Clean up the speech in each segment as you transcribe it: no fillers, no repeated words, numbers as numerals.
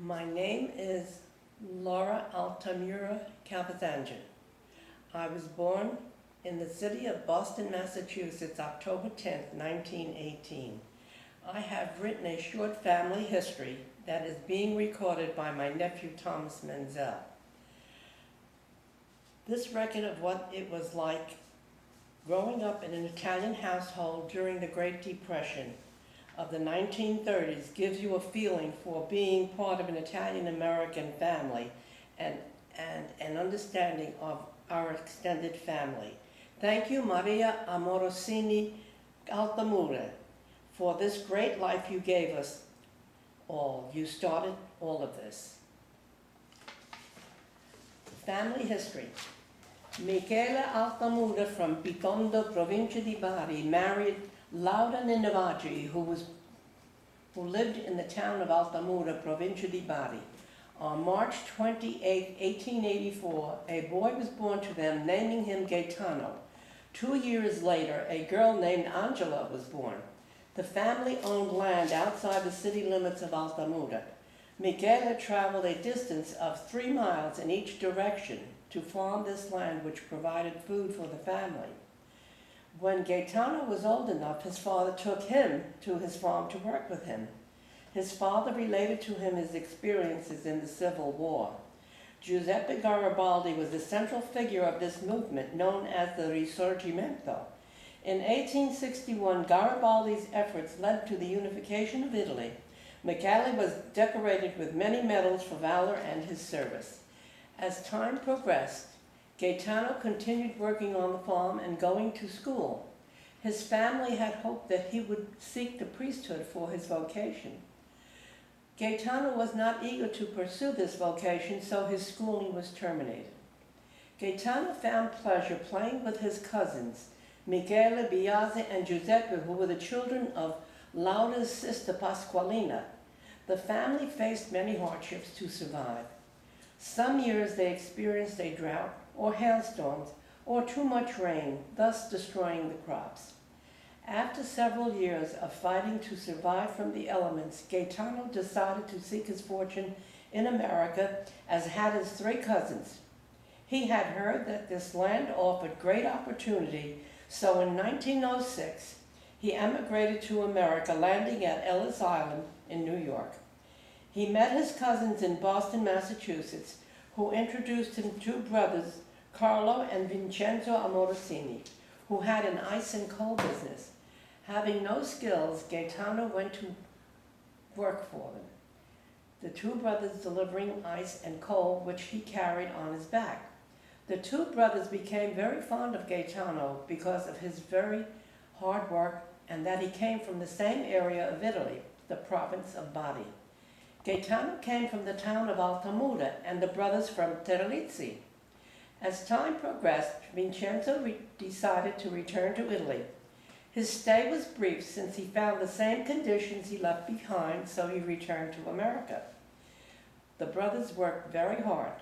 My name is Laura Altamira Cabazanjan. I was born in the city of Boston, Massachusetts, October 10th, 1918. I have written a short family history that is being recorded by my nephew Thomas Menzel. This record of what it was like growing up in an Italian household during the Great Depression of the 1930s gives you a feeling for being part of an Italian-American family and an understanding of our extended family. Thank you, Maria Amorosini Altamura, for this great life you gave us all. You started all of this. Family history. Michele Altamura from Bitondo, provincia di Bari, married Laura Ninivaggi, who lived in the town of Altamura, provincia di Bari. On March 28, 1884, a boy was born to them, naming him Gaetano. 2 years later, a girl named Angela was born. The family owned land outside the city limits of Altamura. Michele traveled a distance of 3 miles in each direction to farm this land, which provided food for the family. When Gaetano was old enough, his father took him to his farm to work with him. His father related to him his experiences in the Civil War. Giuseppe Garibaldi was the central figure of this movement, known as the Risorgimento. In 1861, Garibaldi's efforts led to the unification of Italy. Michele was decorated with many medals for valor and his service. As time progressed, Gaetano continued working on the farm and going to school. His family had hoped that he would seek the priesthood for his vocation. Gaetano was not eager to pursue this vocation, so his schooling was terminated. Gaetano found pleasure playing with his cousins, Michele, Biase, and Giuseppe, who were the children of Laura's sister Pasqualina. The family faced many hardships to survive. Some years they experienced a drought or hailstorms or too much rain, thus destroying the crops. After several years of fighting to survive from the elements, Gaetano decided to seek his fortune in America, as had his 3 cousins. He had heard that this land offered great opportunity, so in 1906 he emigrated to America, landing at Ellis Island in New York. He met his cousins in Boston, Massachusetts, who introduced him to 2 brothers, Carlo and Vincenzo Amorosini, who had an ice and coal business. Having no skills, Gaetano went to work for them, the 2 brothers delivering ice and coal, which he carried on his back. The 2 brothers became very fond of Gaetano because of his very hard work and that he came from the same area of Italy, the province of Bari. Gaetano came from the town of Altamura and the brothers from Terlizzi. As time progressed, Vincenzo decided to return to Italy. His stay was brief since he found the same conditions he left behind, so he returned to America. The brothers worked very hard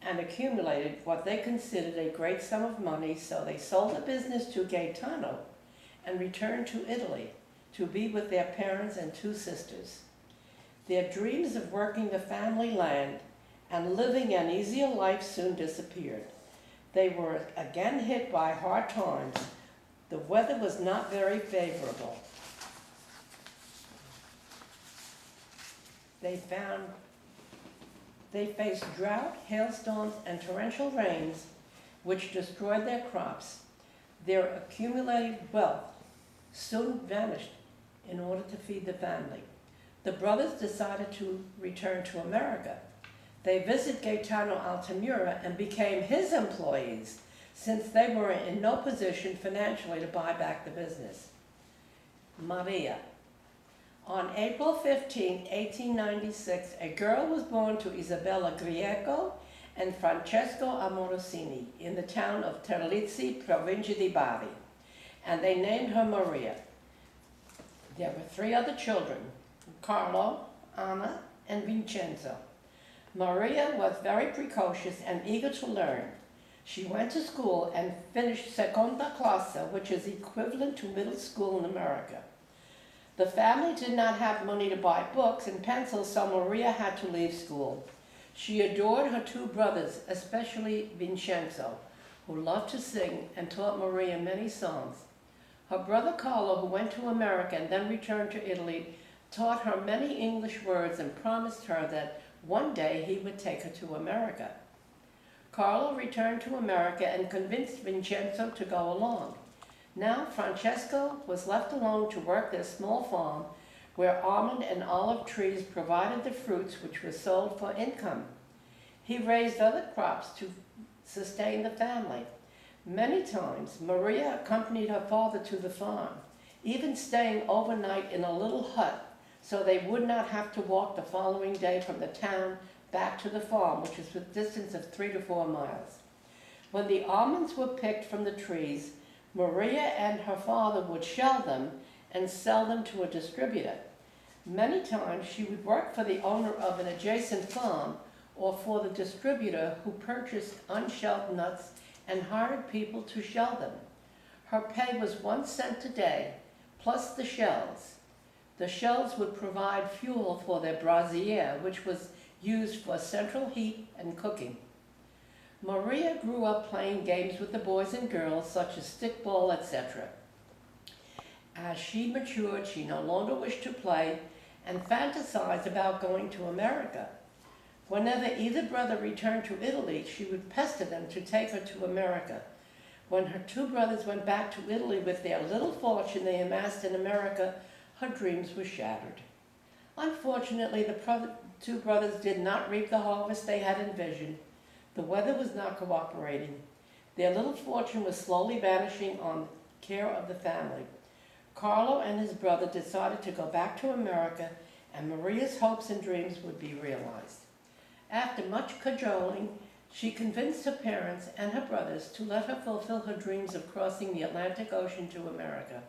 and accumulated what they considered a great sum of money, so they sold the business to Gaetano and returned to Italy to be with their parents and 2 sisters. Their dreams of working the family land and living an easier life soon disappeared. They were again hit by hard times. The weather was not very favorable. They faced drought, hailstorms, and torrential rains, which destroyed their crops. Their accumulated wealth soon vanished in order to feed the family. The brothers decided to return to America. They visited Gaetano Altamura and became his employees, since they were in no position financially to buy back the business. Maria. On April 15, 1896, a girl was born to Isabella Grieco and Francesco Amorosini in the town of Terlizzi, provincia di Bari, and they named her Maria. There were 3 other children, Carlo, Anna, and Vincenzo. Maria was very precocious and eager to learn. She went to school and finished seconda classe, which is equivalent to middle school in America. The family did not have money to buy books and pencils, so Maria had to leave school. She adored her two brothers, especially Vincenzo, who loved to sing and taught Maria many songs. Her brother Carlo, who went to America and then returned to Italy, taught her many English words and promised her that one day he would take her to America. Carlo returned to America and convinced Vincenzo to go along. Now Francesco was left alone to work their small farm, where almond and olive trees provided the fruits which were sold for income. He raised other crops to sustain the family. Many times Maria accompanied her father to the farm, even staying overnight in a little hut so they would not have to walk the following day from the town back to the farm, which was a distance of 3 to 4 miles. When the almonds were picked from the trees, Maria and her father would shell them and sell them to a distributor. Many times she would work for the owner of an adjacent farm or for the distributor who purchased unshelled nuts and hired people to shell them. Her pay was 1 cent a day, plus the shells. The shells would provide fuel for their brazier, which was used for central heat and cooking. Maria grew up playing games with the boys and girls, such as stickball, etc. As she matured, she no longer wished to play and fantasized about going to America. Whenever either brother returned to Italy, she would pester them to take her to America. When her two brothers went back to Italy with their little fortune they amassed in America, her dreams were shattered. Unfortunately, the two brothers did not reap the harvest they had envisioned. The weather was not cooperating. Their little fortune was slowly vanishing on care of the family. Carlo and his brother decided to go back to America, and Maria's hopes and dreams would be realized. After much cajoling, she convinced her parents and her brothers to let her fulfill her dreams of crossing the Atlantic Ocean to America.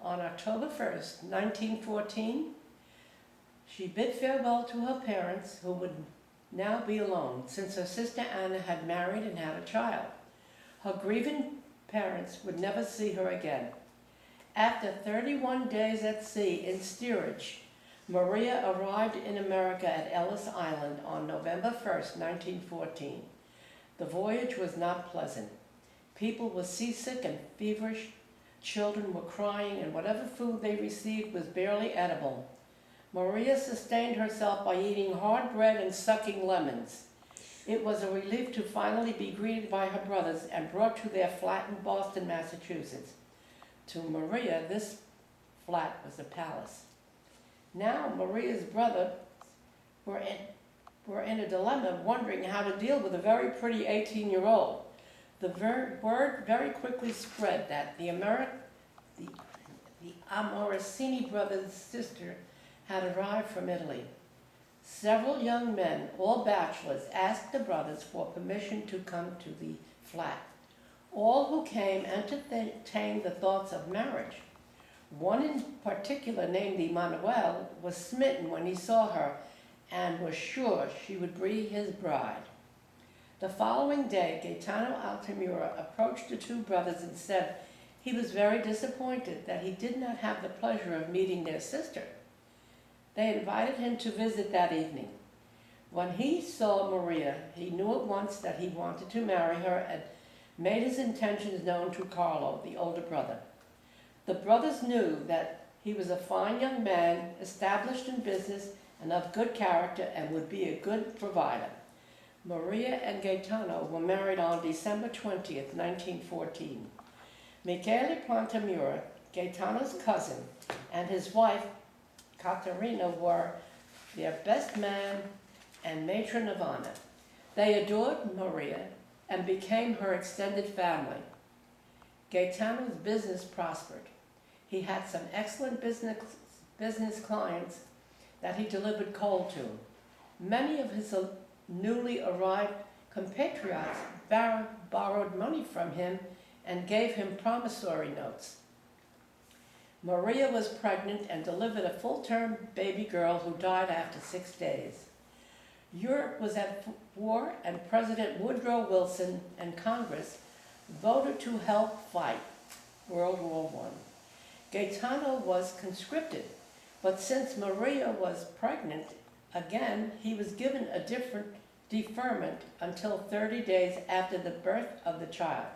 On October 1st, 1914, she bid farewell to her parents, who would now be alone, since her sister Anna had married and had a child. Her grieving parents would never see her again. After 31 days at sea in steerage, Maria arrived in America at Ellis Island on November 1st, 1914. The voyage was not pleasant. People were seasick and feverish, children were crying, and whatever food they received was barely edible. Maria sustained herself by eating hard bread and sucking lemons. It was a relief to finally be greeted by her brothers and brought to their flat in Boston, Massachusetts. To Maria, this flat was a palace. Now Maria's brothers were in a dilemma, wondering how to deal with a very pretty 18-year-old. The word very quickly spread that the Amorosini brothers' sister had arrived from Italy. Several young men, all bachelors, asked the brothers for permission to come to the flat. All who came entertained the thoughts of marriage. One in particular, named Emanuele, was smitten when he saw her and was sure she would be his bride. The following day, Gaetano Altamura approached the two brothers and said he was very disappointed that he did not have the pleasure of meeting their sister. They invited him to visit that evening. When he saw Maria, he knew at once that he wanted to marry her and made his intentions known to Carlo, the older brother. The brothers knew that he was a fine young man, established in business and of good character, and would be a good provider. Maria and Gaetano were married on December 20th, 1914. Michele Plantamura, Gaetano's cousin, and his wife, Caterina, were their best man and matron of honor. They adored Maria and became her extended family. Gaetano's business prospered. He had some excellent business clients that he delivered coal to. Many of his newly arrived compatriots borrowed money from him and gave him promissory notes. Maria was pregnant and delivered a full-term baby girl who died after 6 days. Europe was at war, and President Woodrow Wilson and Congress voted to help fight World War I. Gaetano was conscripted, but since Maria was pregnant, again, he was given a different deferment until 30 days after the birth of the child.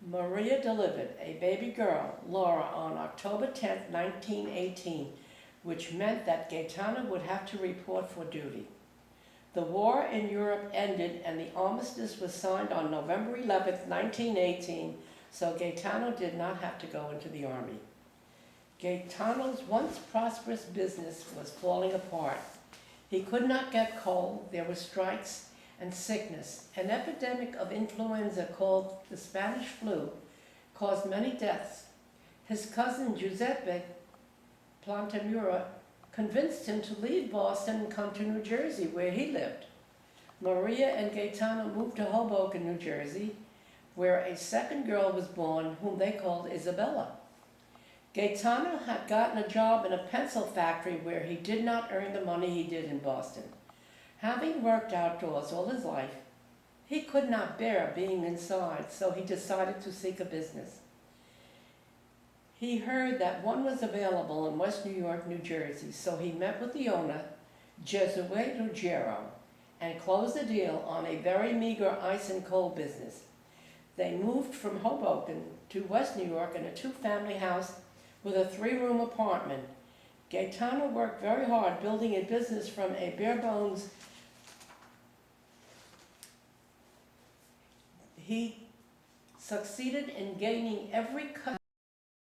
Maria delivered a baby girl, Laura, on October 10, 1918, which meant that Gaetano would have to report for duty. The war in Europe ended and the armistice was signed on November 11, 1918, so Gaetano did not have to go into the army. Gaetano's once prosperous business was falling apart. He could not get coal, there were strikes and sickness. An epidemic of influenza called the Spanish flu caused many deaths. His cousin Giuseppe Plantamura convinced him to leave Boston and come to New Jersey, where he lived. Maria and Gaetano moved to Hoboken, New Jersey, where a second girl was born, whom they called Isabella. Gaetano had gotten a job in a pencil factory where he did not earn the money he did in Boston. Having worked outdoors all his life, he could not bear being inside, so he decided to seek a business. He heard that one was available in West New York, New Jersey, so he met with the owner, Jesuit Ruggiero, and closed the deal on a very meager ice and coal business. They moved from Hoboken to West New York in a two-family house with a 3-room apartment. Gaetano worked very hard building a business from a bare bones. He succeeded in gaining every customer